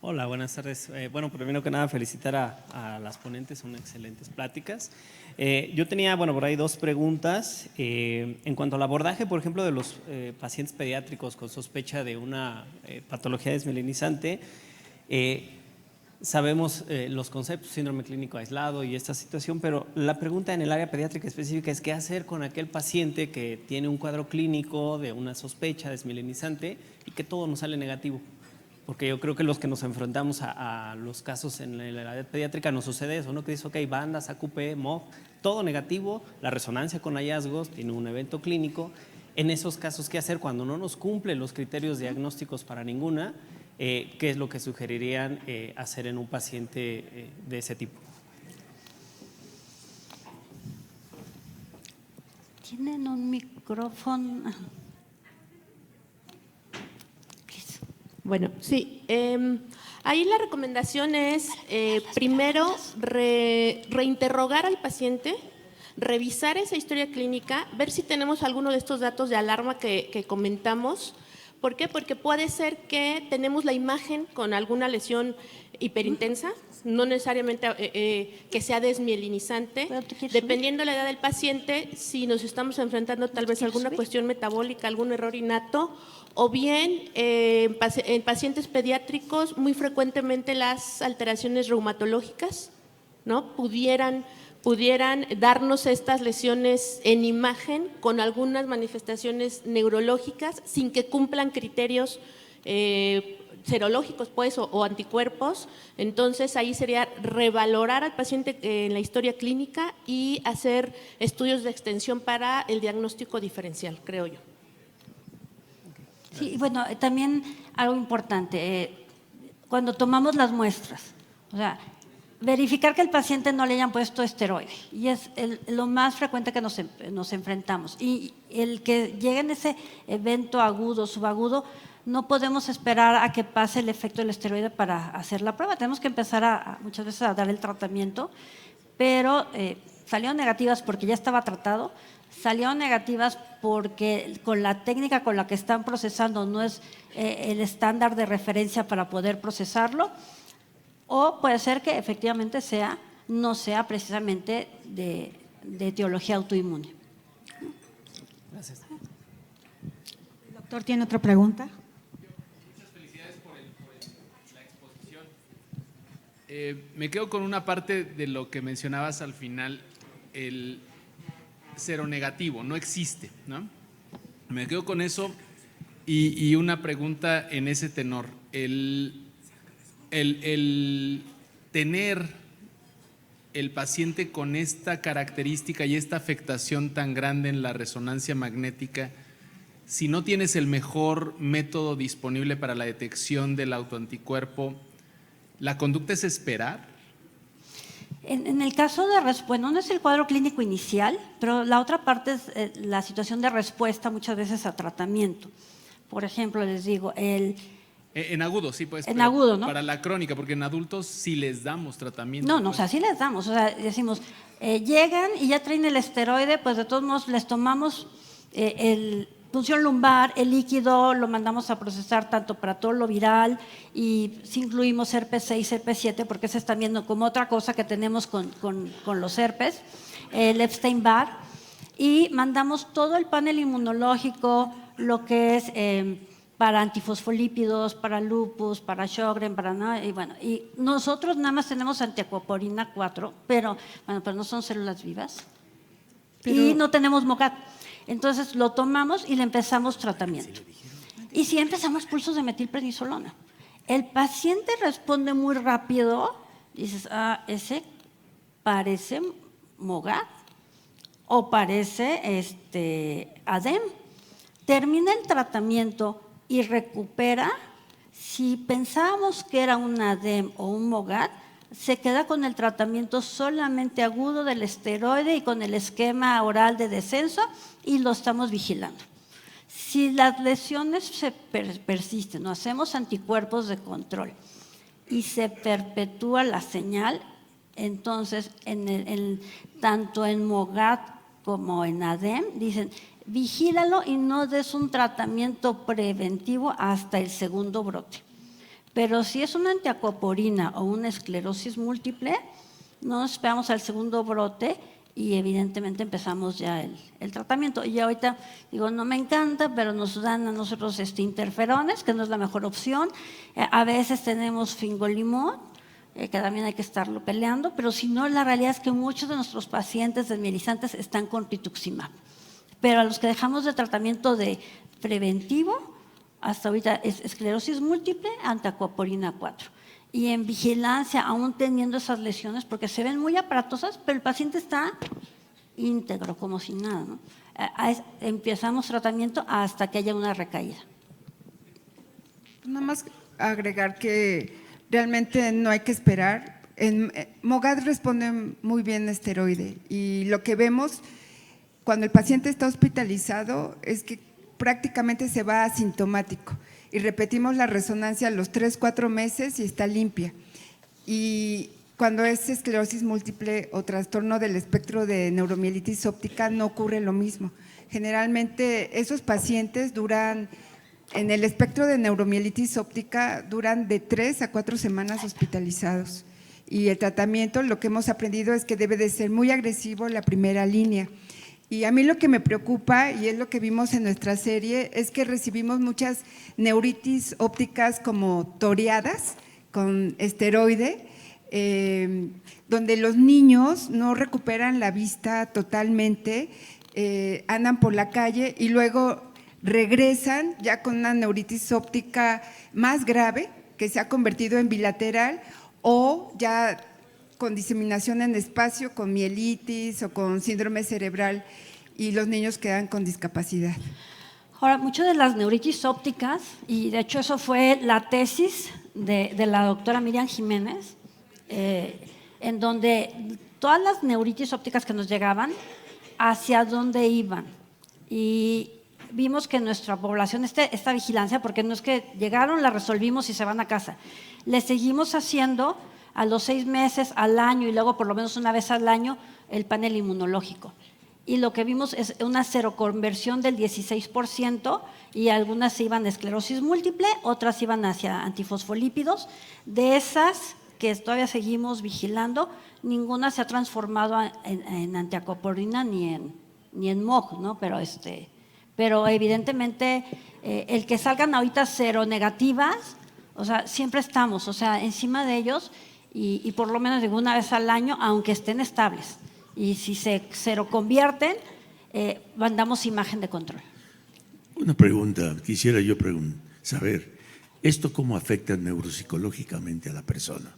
Hola, buenas tardes. Bueno, primero que nada felicitar a las ponentes, son excelentes pláticas. Yo tenía, bueno, por ahí dos preguntas. En cuanto al abordaje, por ejemplo, de los pacientes pediátricos con sospecha de una patología desmielinizante, sabemos los conceptos, síndrome clínico aislado y esta situación, pero la pregunta en el área pediátrica específica es qué hacer con aquel paciente que tiene un cuadro clínico de una sospecha desmielinizante y que todo nos sale negativo. Porque yo creo que los que nos enfrentamos a los casos en la edad pediátrica nos sucede eso, ¿no? Que dice, ok, bandas, AQP, MOG, todo negativo, la resonancia con hallazgos, tiene un evento clínico. En esos casos, ¿qué hacer cuando no nos cumplen los criterios diagnósticos para ninguna? ¿Qué es lo que sugerirían hacer en un paciente de ese tipo? ¿Tienen un micrófono? Bueno, sí. Ahí la recomendación es, primero, reinterrogar al paciente, revisar esa historia clínica, ver si tenemos alguno de estos datos de alarma que comentamos. ¿Por qué? Porque puede ser que tenemos la imagen con alguna lesión hiperintensa, no necesariamente que sea desmielinizante. Dependiendo de la edad del paciente, si nos estamos enfrentando tal vez a alguna cuestión metabólica, algún error innato, o bien en pacientes pediátricos muy frecuentemente las alteraciones reumatológicas, ¿no? Pudieran darnos estas lesiones en imagen con algunas manifestaciones neurológicas sin que cumplan criterios serológicos pues, o anticuerpos. Entonces ahí sería revalorar al paciente en la historia clínica y hacer estudios de extensión para el diagnóstico diferencial, creo yo. Sí, bueno, también algo importante, cuando tomamos las muestras, o sea, verificar que el paciente no le hayan puesto esteroide, y es lo más frecuente que nos enfrentamos. Y el que llegue en ese evento agudo, subagudo, no podemos esperar a que pase el efecto del esteroide para hacer la prueba. Tenemos que empezar muchas veces a dar el tratamiento, pero salieron negativas porque ya estaba tratado, salieron negativas porque con la técnica con la que están procesando no es el estándar de referencia para poder procesarlo, o puede ser que efectivamente no sea precisamente de etiología autoinmune. Gracias. ¿El doctor tiene otra pregunta? Muchas felicidades por la exposición. Me quedo con una parte de lo que mencionabas al final, el seronegativo, no existe, ¿no? Me quedo con eso y una pregunta en ese tenor. El tener el paciente con esta característica y esta afectación tan grande en la resonancia magnética, si no tienes el mejor método disponible para la detección del autoanticuerpo, ¿la conducta es esperar? En el caso de respuesta, no es el cuadro clínico inicial, pero la otra parte es la situación de respuesta muchas veces a tratamiento. Por ejemplo, les digo, En agudo, sí, pues. En agudo, ¿no? Para la crónica, porque en adultos sí les damos tratamiento. No, pues. o sea, sí les damos. O sea, decimos, llegan y ya traen el esteroide, pues de todos modos les tomamos punción lumbar, el líquido, lo mandamos a procesar tanto para todo lo viral y si incluimos herpes 6, herpes 7, porque se están viendo como otra cosa que tenemos con los herpes, el Epstein-Barr, y mandamos todo el panel inmunológico, lo que es para antifosfolípidos, para lupus, para Sjögren, y nosotros nada más tenemos antiacuaporina 4, pero no son células vivas y no tenemos MOGAD. Entonces lo tomamos y le empezamos tratamiento. Y si empezamos pulsos de metilprednisolona. El paciente responde muy rápido, dices, ese parece MOGAD o parece ADEM. Termina el tratamiento y recupera. Si pensábamos que era un ADEM o un MOGAD, se queda con el tratamiento solamente agudo del esteroide y con el esquema oral de descenso y lo estamos vigilando. Si las lesiones se persisten, no hacemos anticuerpos de control y se perpetúa la señal, entonces tanto en MOGAD como en ADEM dicen, vigílalo y no des un tratamiento preventivo hasta el segundo brote. Pero si es una antiacuaporina o una esclerosis múltiple, no nos esperamos al segundo brote y evidentemente empezamos ya el tratamiento. Y ahorita digo, no me encanta, pero nos dan a nosotros interferones, que no es la mejor opción. A veces tenemos fingolimod, que también hay que estarlo peleando, pero si no, la realidad es que muchos de nuestros pacientes desmielizantes están con rituximab. Pero a los que dejamos de tratamiento de preventivo, hasta ahorita es esclerosis múltiple, antiacuaporina 4. Y en vigilancia, aún teniendo esas lesiones, porque se ven muy aparatosas, pero el paciente está íntegro, como si nada, ¿no? Empezamos tratamiento hasta que haya una recaída. Nada más agregar que realmente no hay que esperar. Mogad responde muy bien a esteroide y lo que vemos cuando el paciente está hospitalizado es que prácticamente se va asintomático y repetimos la resonancia a los 3-4 meses y está limpia. Y cuando es esclerosis múltiple o trastorno del espectro de neuromielitis óptica no ocurre lo mismo. Generalmente esos pacientes duran, en el espectro de neuromielitis óptica, duran de 3 a 4 semanas hospitalizados. Y el tratamiento, lo que hemos aprendido es que debe de ser muy agresivo la primera línea. Y a mí lo que me preocupa, y es lo que vimos en nuestra serie, es que recibimos muchas neuritis ópticas como toreadas con esteroide, donde los niños no recuperan la vista totalmente, andan por la calle y luego regresan ya con una neuritis óptica más grave, que se ha convertido en bilateral, o ya con diseminación en espacio, con mielitis o con síndrome cerebral, y los niños quedan con discapacidad. Ahora, muchas de las neuritis ópticas, y de hecho eso fue la tesis de la doctora Miriam Jiménez, en donde todas las neuritis ópticas que nos llegaban, hacia dónde iban. Y vimos que nuestra población, esta vigilancia, porque no es que llegaron, la resolvimos y se van a casa, le seguimos haciendo a los 6 meses, al año y luego por lo menos una vez al año el panel inmunológico. Y lo que vimos es una seroconversión del 16% y algunas se iban a esclerosis múltiple, otras iban hacia antifosfolípidos. De esas que todavía seguimos vigilando, ninguna se ha transformado en antiacuaporina ni en MOG, ¿no? Pero evidentemente el que salgan ahorita seronegativas, o sea, siempre estamos, o sea, encima de ellos y por lo menos una vez al año, aunque estén estables. Y si se seroconvierten, mandamos imagen de control. Una pregunta, quisiera yo saber, ¿esto cómo afecta neuropsicológicamente a la persona?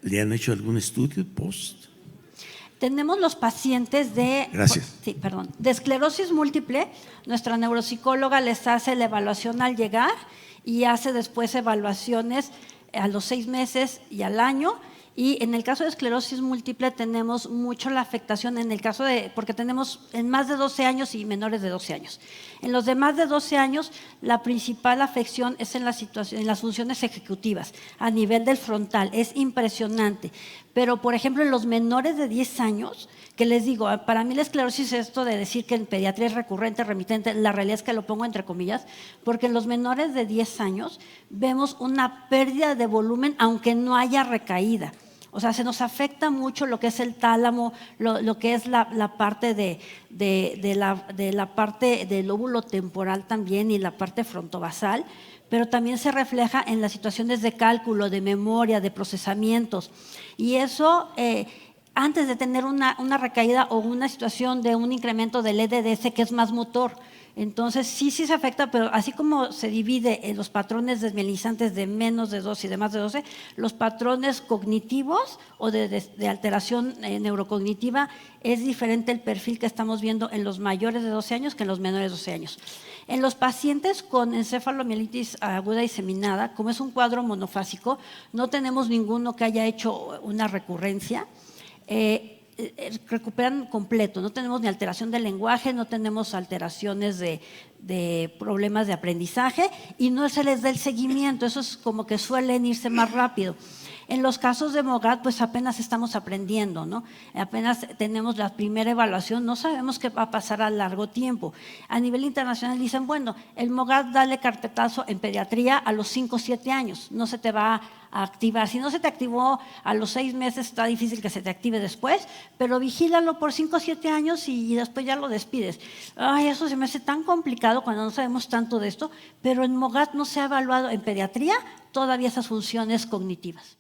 ¿Le han hecho algún estudio post? Tenemos los pacientes de esclerosis múltiple, nuestra neuropsicóloga les hace la evaluación al llegar y hace después evaluaciones a los 6 meses y al año. Y en el caso de esclerosis múltiple tenemos mucho la afectación porque tenemos en más de 12 años y menores de 12 años. En los de más de 12 años, la principal afección es en las funciones ejecutivas, a nivel del frontal, es impresionante. Pero, por ejemplo, en los menores de 10 años, que les digo, para mí la esclerosis es esto de decir que en pediatría es recurrente, remitente, la realidad es que lo pongo entre comillas, porque en los menores de 10 años vemos una pérdida de volumen aunque no haya recaída. O sea, se nos afecta mucho lo que es el tálamo, lo que es la parte de la parte del lóbulo temporal también y la parte frontovasal, pero también se refleja en las situaciones de cálculo, de memoria, de procesamientos. Y eso, antes de tener una recaída o una situación de un incremento del EDDS que es más motor. Entonces, sí se afecta, pero así como se divide en los patrones desmielizantes de menos de 12 y de más de 12, los patrones cognitivos o de alteración neurocognitiva es diferente el perfil que estamos viendo en los mayores de 12 años que en los menores de 12 años. En los pacientes con encefalomielitis aguda diseminada, como es un cuadro monofásico, no tenemos ninguno que haya hecho una recurrencia. Recuperan completo, no tenemos ni alteración del lenguaje, no tenemos alteraciones de problemas de aprendizaje y no se les da el seguimiento, eso es como que suelen irse más rápido. En los casos de MOGAD, pues apenas estamos aprendiendo, ¿no? Apenas tenemos la primera evaluación, no sabemos qué va a pasar a largo tiempo. A nivel internacional dicen, bueno, el MOGAD dale carpetazo en pediatría a los 5 o 7 años, no se te va a activar. Si no se te activó a los 6 meses, está difícil que se te active después, pero vigílalo por 5 o 7 años y después ya lo despides. Ay, eso se me hace tan complicado cuando no sabemos tanto de esto, pero en MOGAD no se ha evaluado en pediatría todavía esas funciones cognitivas.